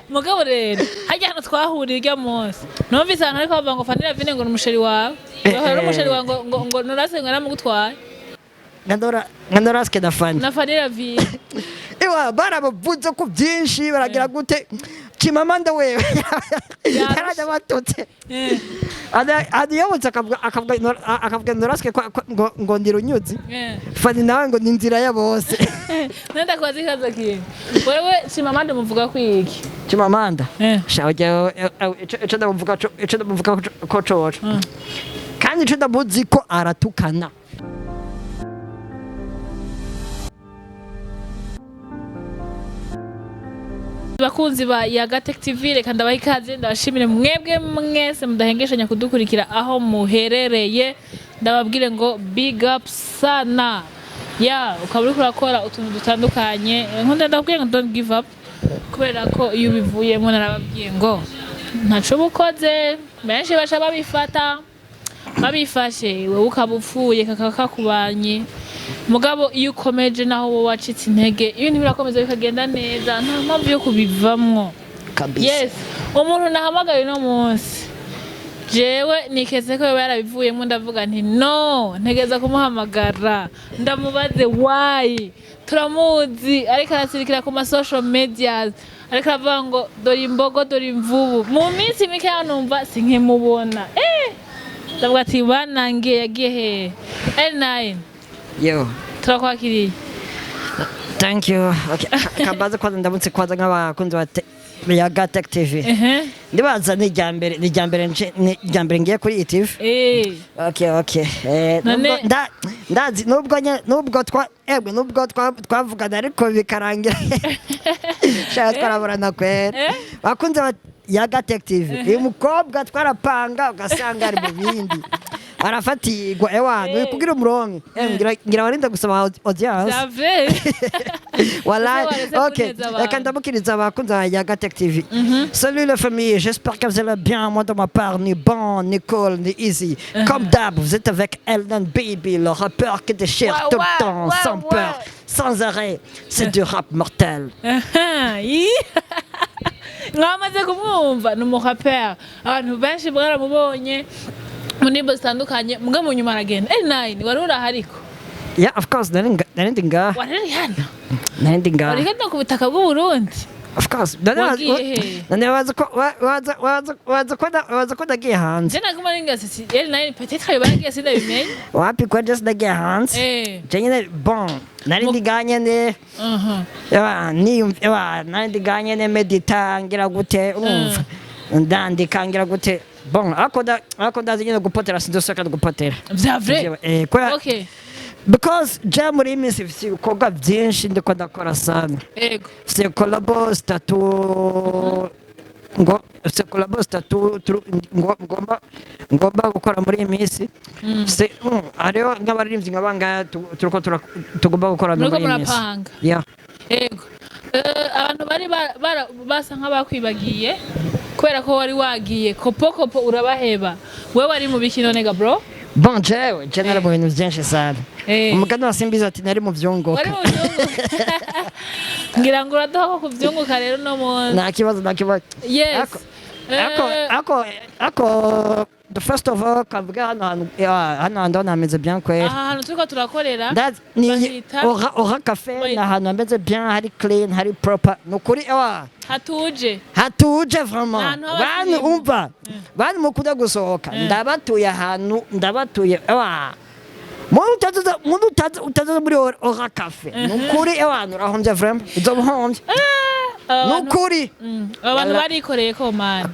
mugabo rero hajya hano twahuriye irya munsi numvise ahantu ariko bavuga ngo Fanny Ravine ngo n'umusheri wawe ngo n'umusheri wawe ngo Norasque ngo yaramutwaye nka Norasque na Fanny Ravine ewa barabavuze ko byinshi baragira gute chimamanda wewe yarajya batutse adiyobotse akavuga Norasque ngo ndirunyuzi Fanny nawe ngo ni inzira ya bose nenda kwazi kaza kiye wewe chimamanda muvuga kwiki chimamanda shaje eco ndavuga ko coco kandi eco ndabuzi ko aratukana bakunzi ba Yaga Tech TV reka ndabaha ikaze ndabashimire mwebwe mwese mudahengeshanya kudukurikira aho muherereye ndababwire ngo big up sana ukaba uriko urakora utuntu dutandukanye nkunda ndababwiye ngo don't give up kubera ko iyo ubivuyemo narababwiye ngo ntaco bukoze benshi basha babifashe wowe ukaba upfuye kakakubanye mugabo iyo ukomeje naho wowe wacitse intege ibintu birakomeza bikagenda neza nta mpamvu yo kubivamwo kabisa. Yes umuntu nahamagaye no munsi jewe nikeze ko yarabivuyemo ndavuga nti no ntegeza kumuhamagara ndamubaze why turamuzi ariko arasirikira ku ma social media ariko avuga ngo dore imbogo dore imvubu mu minsi mike yanumva sinkimubona ndavuga ati banangiye yagiye he L9 yo turakwakiriye thank you okay kabaza kwanza ndamutse kwanza nk'abakunzi ba Yaga Tech TV ndibaza ni jambere ngiye kuri TV okay ndazi nubwo twavugana ariko bikarangira shaka twaraburana kwera bakunze ba Yaga Tech TV uyu mukobwa twarapanga ugasanga ari mu bindi arafatirwa ewana kugira umurongo ngira warinda gusaba audience voilà ok reka ndamukiriza abakunzi ba Yaga Tech TV. Salut la famille, j'espère que vous allez bien. Moi de ma part ni bon ni cool ni easy comme d'hab vous êtes avec Elden Baby le rappeur qui déchire tout le temps sans peur sans arrêt c'est du rap mortel. Mwamaze kumwumva n'umurapper abantu benshi bwaramubonye mu nimbo zitandukanye muga mu nyuma aragenda L9 wari urahariko yeah of course narendinga wari hano narendinga wari hano ku butaka bw'u Burundi of course waza ko nagiye hanze jena kuma ringasi L9 peut-être yabagiye sindabimenye wapi kwa just nagiye hanze jenyine bon narindiganye ne narindiganye ne medita ngira gute urumva ndandikangira gute bon ako ndazi nyine gupotera sinzosaka gupotera vya vrai okay because muri iminsi ifite ibikorwa byinshi ndiko ndakora sana c'est collabo statut ngomba gukora muri iyi minsi ariyo nk'abaririmbyi nk'abangaya turiko tugomba gukora muri iyi minsi abantu bari basa nk'abakwibagiye kubera ko wari wagiye kopo urabaheba wewe wari mu biki none ga bro bon jewe nari mu bintu byinshi sana umugani wa Simbizi ati nari mu vyunguka ngira ngo uraduha ko kuvyunguka rero no mu nta kibazo yes ako the first of all kavuga hano ndabona hameze bien kwera hano turiko turakorera ora cafe na hano hameze bien hari clean hari proper nukuri hatuje vraiment bani umva bani mukuda gusohoka ndabatuye muntu utaza muri ora cafe nukuri urahomvye vraiment uzobuhomvye nukuri abantu barikoreye ko man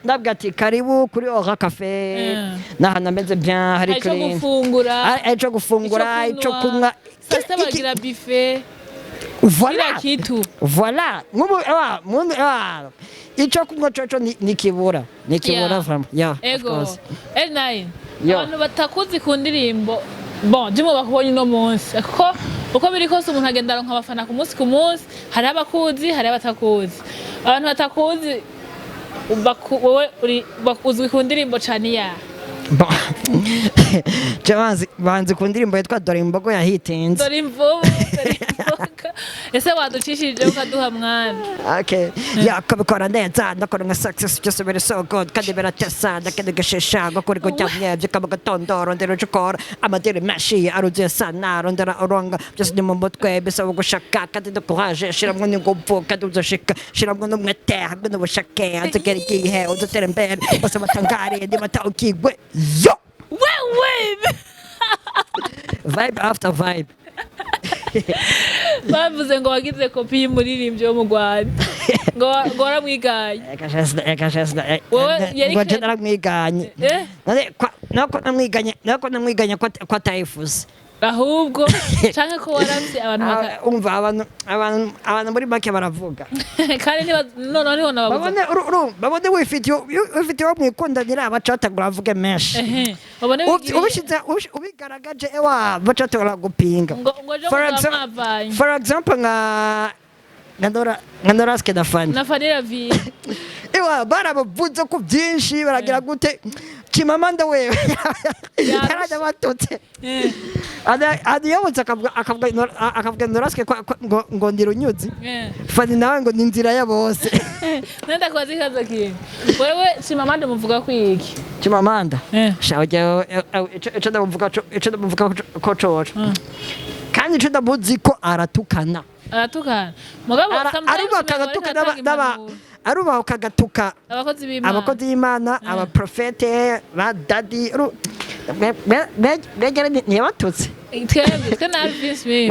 ndabwira ati karibu kuri ora cafe n'ahantu hameze bien hari clean ico gufungura ico kunywa sasa bagira buffet voilà ico kunywa coco nikibura vraiment ego L9 abantu batakuzi ku ndirimbo bon jimo bakubonye no munsi uko biri kose umuntu agenda aronka abafana ku munsi hari abakuzi hari abatakuzi abantu batakuzi wowe uzwi ku ndirimbo caniya banzi ku ndirimbo yitwa dore imbogo yahitinze dore imvubu ese waducishije ukaduha mwana Okay. Yeah, kubikora neza ndakora nka success just very so good kandi biratesa ndakende gashesha gakora ko cyamwebye kabagatondo rondera cukora amadere mashi aruze sana rondera oronga just ni mu mutwe bisa gushaka kandi dukoraje shiramwe n'ingopfu kandi uzashika shiramwe n'umwete hamwe n'ubushake azagera igihe uzatera imbere bose batangare ndi matawukigwe yo wewe vibe after vibe. bavuze ngo wagize kopi y'umuririmbyi wo mu Rwanda ngo waramwiganye ngo je naramwiganye nako namwiganye ko atayifuza ahubwo canke ko waramvye abantu umva abantu muri make baravuga kandi none niho nababuza babone wifitiye wo mwikundanira abacatagura bavuge menshi ubigaragaje ewa bacatagura gupinga for example nka Norasque na Fanny ewa barabavuze ko byinshi baragira gute chimamanda wewe yaraje batutse adiyobotse akavuga Norasque ngo ndirunyuzi Fanny nawe ngo ni nzira ya bose nenda kwazi kaza kintu wewe chimamanda muvuga kwiki chimamanda shaje eco ndavuga ko coco kandi eco ndabuzi ko aratukana mugabo arubaho kagatuka abakozi b'Imana abaprofete ba dadi begera ntiyabatutse twe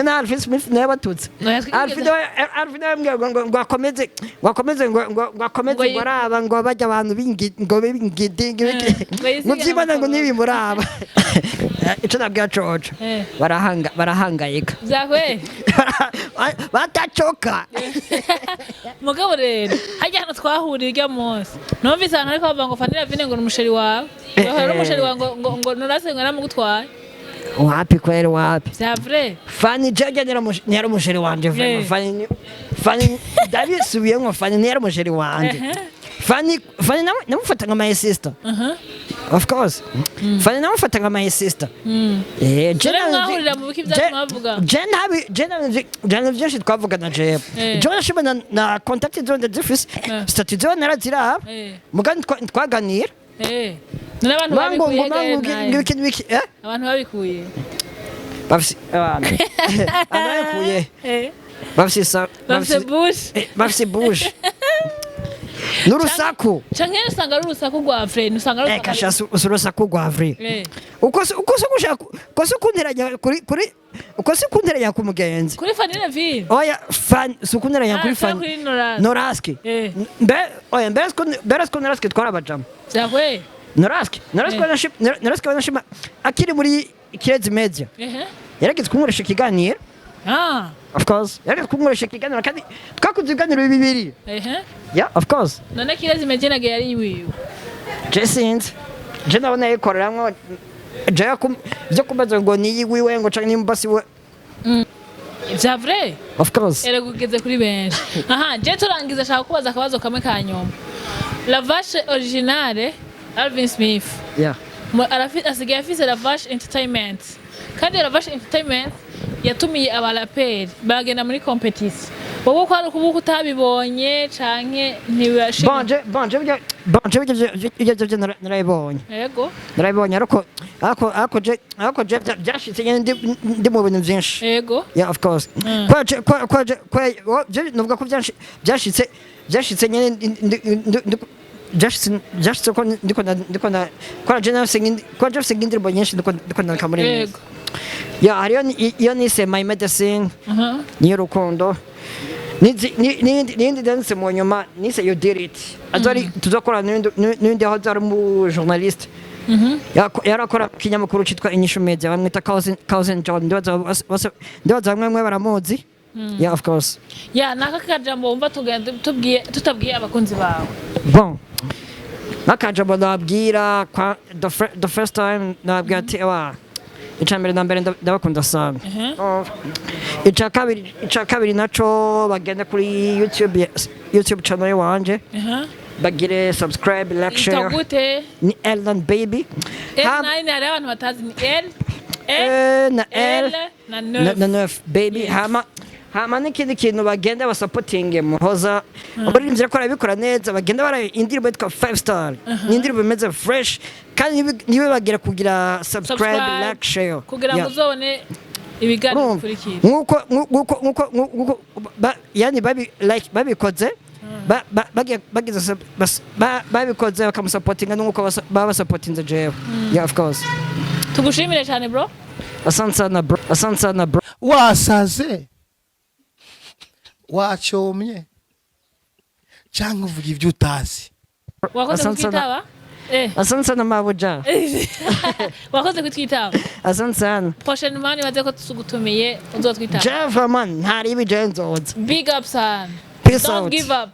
na Alvin Smith ntiyabatutse ngo akomeze baraba ngo bajya abantu b'ingidi ngo byibana ngo ntibimuraba ico nabwira coco barahangayika batacoka mugabo rero hajya hano twahurira irya munsi numvise ahantu ariko bavuga ngo Fanny vine ngo n'umusheri wawe bahora umusheri wawe ngo Norasque ngo namugutwaye wapi kweli wapi c'est vrai Fanny jaja nera umusheri wanje Fanny David ngo Fanny nera umusheri wanje Fanny namufata nka my sister of course Fanny namufata nka my sister mwahurira mu biki byavuga jana byinshi twavugana jewe jona shibana na contact zone difference statut zone narazira mugani twaganira n'abantu babikuye abantu babikuye bafise bush n'urusaku canke usanga ari urusaku rwa vrai usanga ari urusaku rwa vrai uko kunteranya ku mugenzi kuri Fanny vine oya Fanny sukunteranya kuri Fanny Norasque mbere Norasque twarabajamo zakwe Norasque wanashima akiri muri Kirezi Media yarageze kumworesha ikiganiro of course yarageze kumworesha ikiganiro kandi twakoze ibiganiro bibiri yeah of course none Kirezi Media nage yari wiwe Jesint je nabona yikoreramwo je kubaza ngo ni wiwe ngo canke nimbasi we c'est vrai of course ere kugeze kuri benshi je turangiza shaka kubaza akabazo kamwe kanyuma la vache originale Alvin Smith asigaye afise la vache entertainment kandi la vache entertainment yatumiye abaraperi bagenda muri competition wowe ko ari kubuka utabibonye canke ntibashimye bonje narayibonye yego narayibonye ariko je byashitse nyene ndi mu bintu byinshi yego yeah of course je nuvuga ko byashitse nyene just ko ndiko na kwa je indirimbo nyinshi ndiko na kamuri yego ya hariyo iyo nise my medicine ni rukundo nindi dance mu nyuma nise you did it azari tuzakora n'indi aho zari mu journaliste yarakora kinyamakuru citwa Inyishu Media bamwita Cousin John ndibaza bamwe baramuzi yeah of course naka kajambo wumva tugenda tutabwiye abakunzi bawe bon nakajambo nabwira the first time nabwira ati icambere na mbere ndabakunda sana ica kabiri naco bagenda kuri YouTube channel wanje bagire subscribe like share ni Ellen baby nine hari abantu batazi ni L na 9 baby hama n'ikindi kintu bagenda basupporting muhoza abaririmbyi ko arabikora neza bagenda bara indirimbo yitwa 5 star ni indirimbo imeze fresh kandi niwe bagira kugira subscribe like share kugira ngo uzobone ibiganiro bikurikira nkuko yani babikoze babikoze bakamusupportinga nkuko baba supportinze jewe yeah of course tugushimire cyane bro asante sana bro wasaze wachomye cyangwa uvuga ibyo utazi wakoze kutwitaba asante sana mabuja wakoze kutwitaba asante sana prochainement nibaze ko tugutumiye uzotwitaba Java man ntari ibijenzoza big up son peace don't out give up